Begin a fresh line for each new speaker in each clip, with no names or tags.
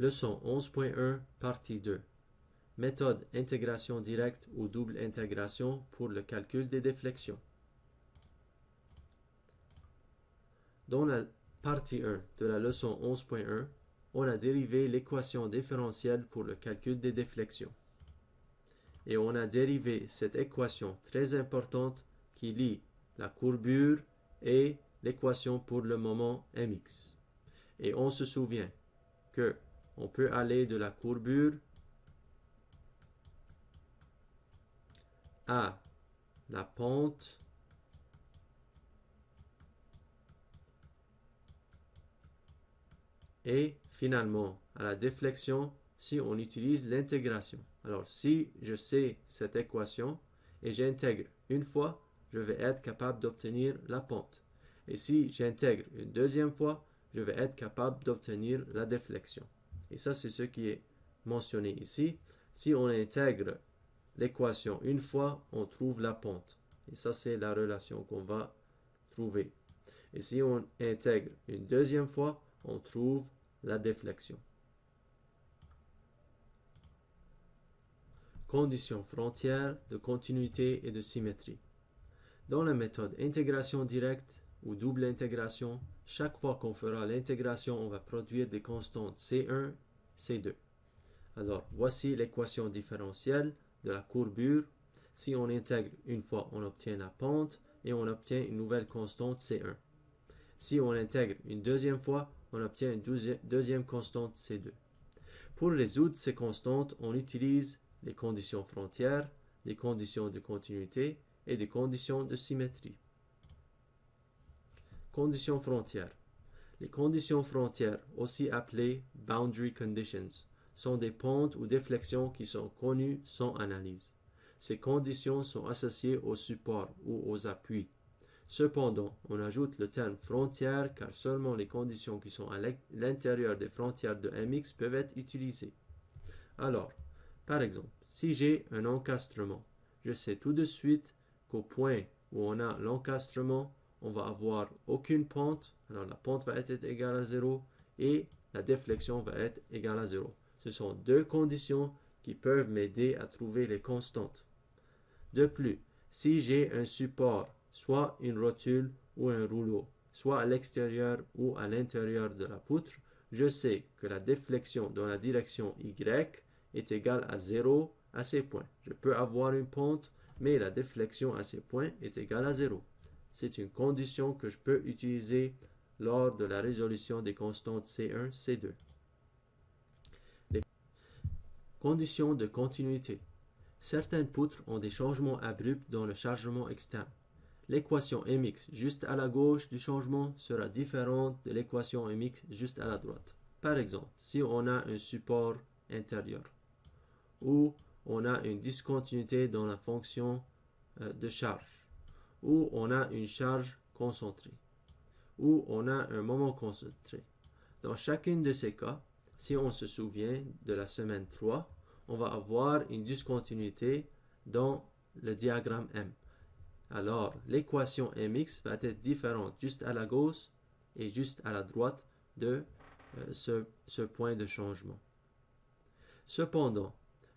Leçon 11.1, partie 2. Méthode intégration directe ou double intégration pour le calcul des déflexions. Dans la partie 1 de la leçon 11.1, on a dérivé l'équation différentielle pour le calcul des déflexions. Et on a dérivé cette équation très importante qui lie la courbure et l'équation pour le moment mx. Et on se souvient que on peut aller de la courbure à la pente et finalement à la déflexion si on utilise l'intégration. Alors si je sais cette équation et j'intègre une fois, je vais être capable d'obtenir la pente. Et si j'intègre une deuxième fois, je vais être capable d'obtenir la déflexion. Et ça, c'est ce qui est mentionné ici. Si on intègre l'équation une fois, on trouve la pente. Et ça, c'est la relation qu'on va trouver. Et si on intègre une deuxième fois, on trouve la déflexion. Conditions frontières de continuité et de symétrie. Dans la méthode intégration directe ou double intégration, chaque fois qu'on fera l'intégration, on va produire des constantes C1, C2. Alors, voici l'équation différentielle de la courbure. Si on intègre une fois, on obtient la pente et on obtient une nouvelle constante C1. Si on intègre une deuxième fois, on obtient une deuxième constante C2. Pour résoudre ces constantes, on utilise les conditions frontières, les conditions de continuité et des conditions de symétrie. Conditions frontières. Les conditions frontières, aussi appelées boundary conditions, sont des pentes ou déflexions qui sont connues sans analyse. Ces conditions sont associées aux supports ou aux appuis. Cependant, on ajoute le terme frontière car seulement les conditions qui sont à l'intérieur des frontières de mx peuvent être utilisées. Alors, par exemple, si j'ai un encastrement, je sais tout de suite qu'au point où on a l'encastrement, on va avoir aucune pente. Alors la pente va être égale à 0 et la déflexion va être égale à 0. Ce sont deux conditions qui peuvent m'aider à trouver les constantes. De plus, si j'ai un support, soit une rotule ou un rouleau, soit à l'extérieur ou à l'intérieur de la poutre, je sais que la déflexion dans la direction Y est égale à 0 à ces points. Je peux avoir une pente, mais la déflexion à ces points est égale à 0. C'est une condition que je peux utiliser lors de la résolution des constantes C1, C2. Les conditions de continuité. Certaines poutres ont des changements abrupts dans le chargement externe. L'équation mx juste à la gauche du changement sera différente de l'équation mx juste à la droite. Par exemple, si on a un support intérieur ou on a une discontinuité dans la fonction de charge, ou on a une charge concentrée, ou on a un moment concentré. Dans chacune de ces cas, si on se souvient de la semaine 3, on va avoir une discontinuité dans le diagramme M. Alors, l'équation mx va être différente juste à la gauche et juste à la droite de ce point de changement. Cependant,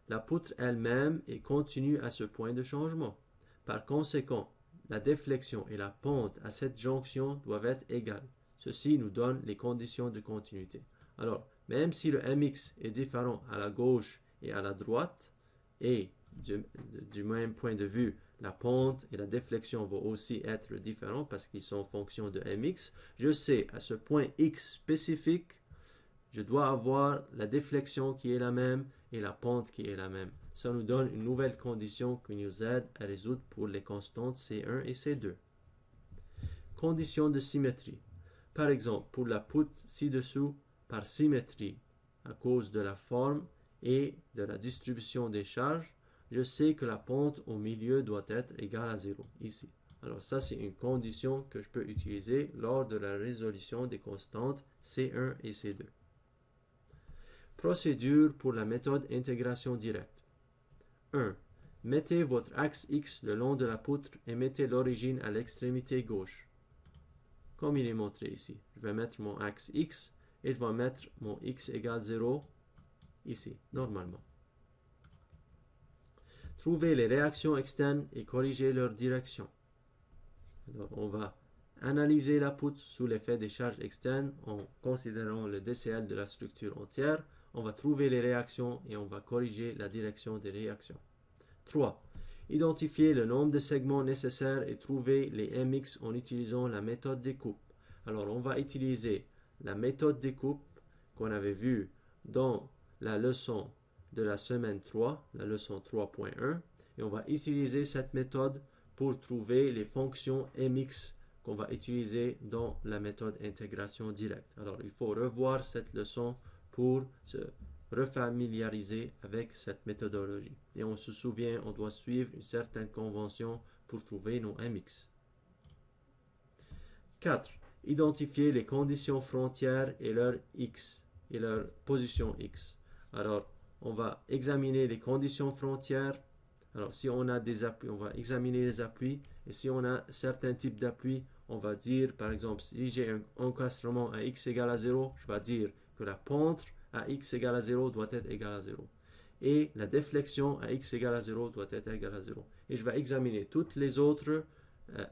la poutre elle-même est continue à ce point de changement. Par conséquent, la déflexion et la pente à cette jonction doivent être égales. Ceci nous donne les conditions de continuité. Alors, même si le mx est différent à la gauche et à la droite, et du même point de vue, la pente et la déflexion vont aussi être différents parce qu'ils sont en fonction de mx, je sais à ce point x spécifique, je dois avoir la déflexion qui est la même et la pente qui est la même. Ça nous donne une nouvelle condition qui nous aide à résoudre pour les constantes C1 et C2. Conditions de symétrie. Par exemple, pour la poutre ci-dessous, par symétrie, à cause de la forme et de la distribution des charges, je sais que la pente au milieu doit être égale à 0, ici. Alors ça, c'est une condition que je peux utiliser lors de la résolution des constantes C1 et C2. Procédure pour la méthode intégration directe. 1. Mettez votre axe X le long de la poutre et mettez l'origine à l'extrémité gauche. Comme il est montré ici. Je vais mettre mon axe X et je vais mettre mon x égale 0 ici, normalement. Trouver les réactions externes et corriger leur direction. Alors, on va analyser la poutre sous l'effet des charges externes en considérant le DCL de la structure entière. On va trouver les réactions et on va corriger la direction des réactions. 3. Identifier le nombre de segments nécessaires et trouver les MX en utilisant la méthode découpe. Alors, on va utiliser la méthode découpe qu'on avait vue dans la leçon de la semaine 3, la leçon 3.1, et on va utiliser cette méthode pour trouver les fonctions MX qu'on va utiliser dans la méthode intégration directe. Alors, il faut revoir cette leçon pour se refamiliariser avec cette méthodologie. Et on se souvient, on doit suivre une certaine convention pour trouver nos MX. 4. Identifier les conditions frontières et leur X, et leur position X. Alors, on va examiner les conditions frontières. Alors, si on a des appuis, on va examiner les appuis. Et si on a certains types d'appuis, on va dire, par exemple, si j'ai un encastrement à x égale à 0, je vais dire que la pente à x égale à 0 doit être égale à 0. Et la déflexion à x égale à 0 doit être égale à 0. Et je vais examiner toutes les autres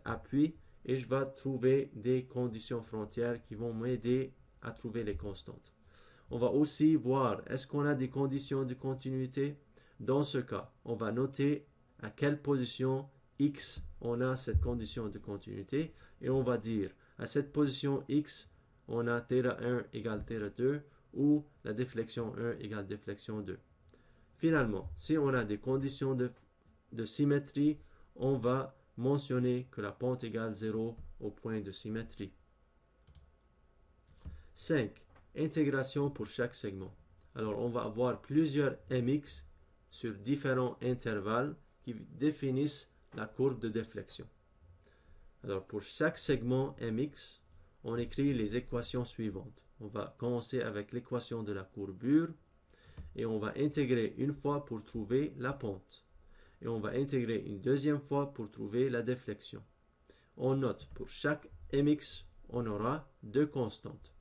appuis et je vais trouver des conditions frontières qui vont m'aider à trouver les constantes. On va aussi voir, est-ce qu'on a des conditions de continuité? Dans ce cas, on va noter à quelle position x on a cette condition de continuité et on va dire à cette position x, on a θ 1 égale θ 2 ou la déflexion 1 égale déflexion 2. Finalement, si on a des conditions de symétrie, on va mentionner que la pente égale 0 au point de symétrie. 5. Intégration pour chaque segment. Alors, on va avoir plusieurs MX sur différents intervalles qui définissent la courbe de déflexion. Alors, pour chaque segment MX, on écrit les équations suivantes. On va commencer avec l'équation de la courbure et on va intégrer une fois pour trouver la pente. Et on va intégrer une deuxième fois pour trouver la déflexion. On note pour chaque MX, on aura deux constantes.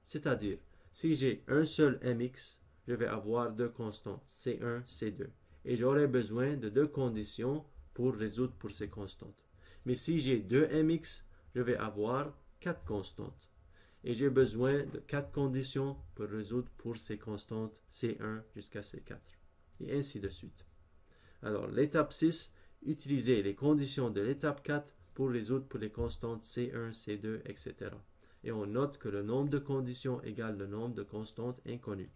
C'est-à-dire, si j'ai un seul MX, je vais avoir deux constantes, C1, C2. Et j'aurai besoin de deux conditions pour résoudre pour ces constantes. Mais si j'ai deux MX, je vais avoir quatre constantes. Et j'ai besoin de quatre conditions pour résoudre pour ces constantes C1 jusqu'à C4. Et ainsi de suite. Alors, l'étape 6, utiliser les conditions de l'étape 4 pour résoudre pour les constantes C1, C2, etc. Et on note que le nombre de conditions égale le nombre de constantes inconnues.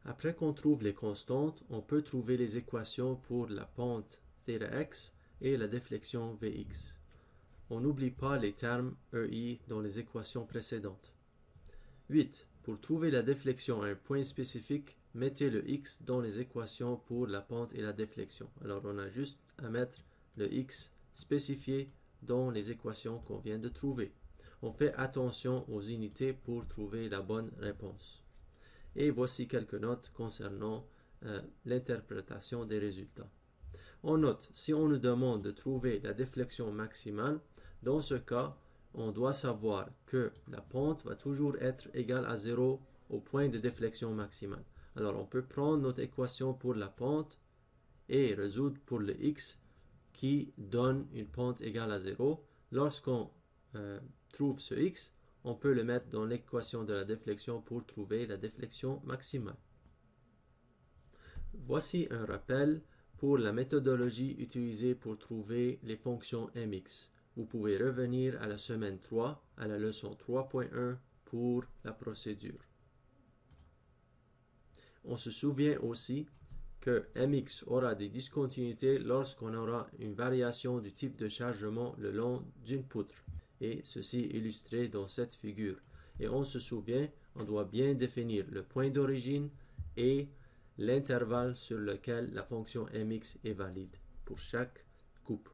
Après qu'on trouve les constantes, on peut trouver les équations pour la pente θx et la déflexion Vx. On n'oublie pas les termes EI dans les équations précédentes. 8. Pour trouver la déflexion à un point spécifique, mettez le x dans les équations pour la pente et la déflexion. Alors on a juste à mettre le x spécifié dans les équations qu'on vient de trouver. On fait attention aux unités pour trouver la bonne réponse. Et voici quelques notes concernant l'interprétation des résultats. On note, si on nous demande de trouver la déflexion maximale, dans ce cas, on doit savoir que la pente va toujours être égale à 0 au point de déflexion maximale. Alors on peut prendre notre équation pour la pente et résoudre pour le x qui donne une pente égale à 0. Lorsqu'on trouve ce x, on peut le mettre dans l'équation de la déflexion pour trouver la déflexion maximale. Voici un rappel pour la méthodologie utilisée pour trouver les fonctions MX. Vous pouvez revenir à la semaine 3, à la leçon 3.1 pour la procédure. On se souvient aussi que MX aura des discontinuités lorsqu'on aura une variation du type de chargement le long d'une poutre. Et ceci est illustré dans cette figure. Et on se souvient, on doit bien définir le point d'origine et l'intervalle sur lequel la fonction MX est valide pour chaque coupe.